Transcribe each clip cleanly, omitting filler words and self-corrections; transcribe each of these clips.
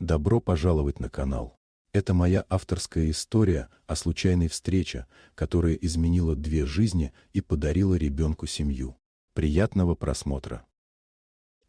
Добро пожаловать на канал. Это моя авторская история о случайной встрече, которая изменила две жизни и подарила ребенку семью. Приятного просмотра.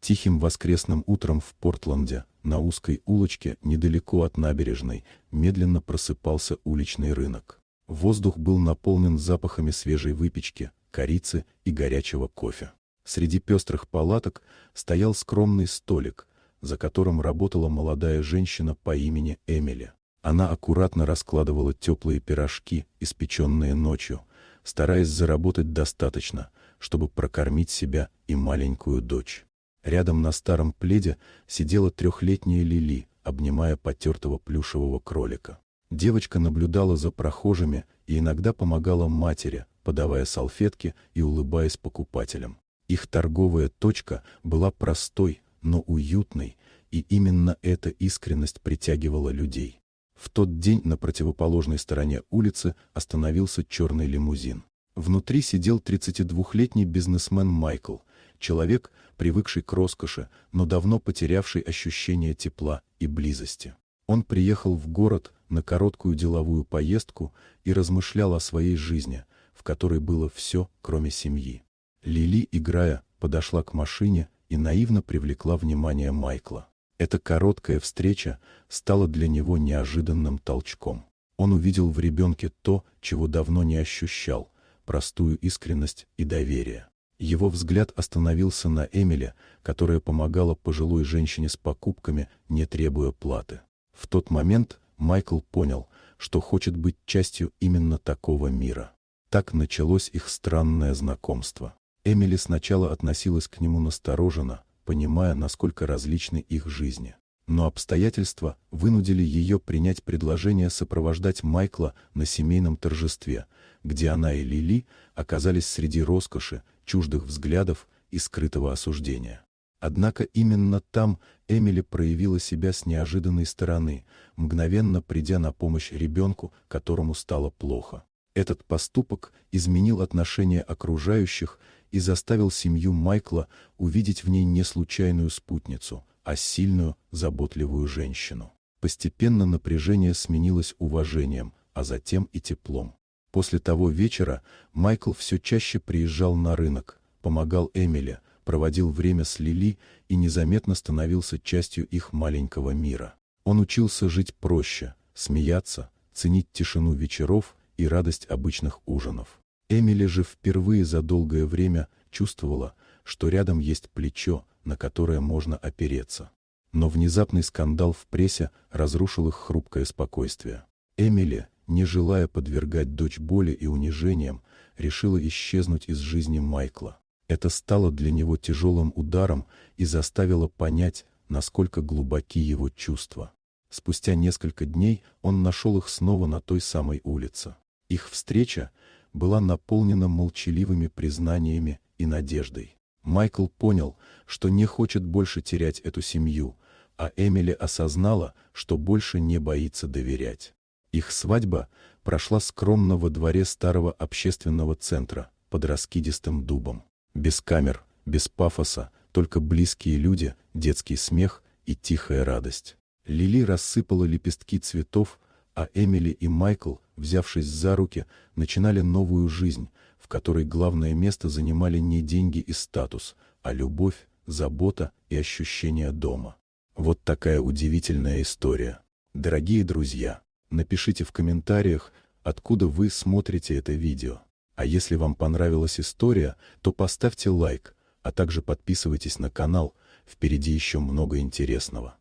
Тихим воскресным утром в Портленде, на узкой улочке недалеко от набережной, медленно просыпался уличный рынок. Воздух был наполнен запахами свежей выпечки, корицы и горячего кофе. Среди пестрых палаток стоял скромный столик, за которым работала молодая женщина по имени Эмили. Она аккуратно раскладывала теплые пирожки, испеченные ночью, стараясь заработать достаточно, чтобы прокормить себя и маленькую дочь. Рядом на старом пледе сидела трехлетняя Лили, обнимая потертого плюшевого кролика. Девочка наблюдала за прохожими и иногда помогала матери, подавая салфетки и улыбаясь покупателям. Их торговая точка была простой, но уютной, и именно эта искренность притягивала людей. В тот день на противоположной стороне улицы остановился черный лимузин. Внутри сидел 32-летний бизнесмен Майкл, человек, привыкший к роскоши, но давно потерявший ощущение тепла и близости. Он приехал в город на короткую деловую поездку и размышлял о своей жизни, в которой было все, кроме семьи. Лили, играя, подошла к машине и наивно привлекла внимание Майкла. Эта короткая встреча стала для него неожиданным толчком. Он увидел в ребенке то, чего давно не ощущал – простую искренность и доверие. Его взгляд остановился на Эмили, которая помогала пожилой женщине с покупками, не требуя платы. В тот момент Майкл понял, что хочет быть частью именно такого мира. Так началось их странное знакомство. Эмили сначала относилась к нему настороженно, понимая, насколько различны их жизни. Но обстоятельства вынудили ее принять предложение сопровождать Майкла на семейном торжестве, где она и Лили оказались среди роскоши, чуждых взглядов и скрытого осуждения. Однако именно там Эмили проявила себя с неожиданной стороны, мгновенно придя на помощь ребенку, которому стало плохо. Этот поступок изменил отношение окружающих и заставил семью Майкла увидеть в ней не случайную спутницу, а сильную, заботливую женщину. Постепенно напряжение сменилось уважением, а затем и теплом. После того вечера Майкл все чаще приезжал на рынок, помогал Эмили, проводил время с Лили и незаметно становился частью их маленького мира. Он учился жить проще, смеяться, ценить тишину вечеров и радость обычных ужинов. Эмили же впервые за долгое время чувствовала, что рядом есть плечо, на которое можно опереться. Но внезапный скандал в прессе разрушил их хрупкое спокойствие. Эмили, не желая подвергать дочь боли и унижениям, решила исчезнуть из жизни Майкла. Это стало для него тяжелым ударом и заставило понять, насколько глубоки его чувства. Спустя несколько дней он нашел их снова на той самой улице. Их встреча была наполнена молчаливыми признаниями и надеждой. Майкл понял, что не хочет больше терять эту семью, а Эмили осознала, что больше не боится доверять. Их свадьба прошла скромно во дворе старого общественного центра под раскидистым дубом. Без камер, без пафоса, только близкие люди, детский смех и тихая радость. Лили рассыпала лепестки цветов, а Эмили и Майкл, взявшись за руки, начинали новую жизнь, в которой главное место занимали не деньги и статус, а любовь, забота и ощущение дома. Вот такая удивительная история. Дорогие друзья, напишите в комментариях, откуда вы смотрите это видео. А если вам понравилась история, то поставьте лайк, а также подписывайтесь на канал, впереди еще много интересного.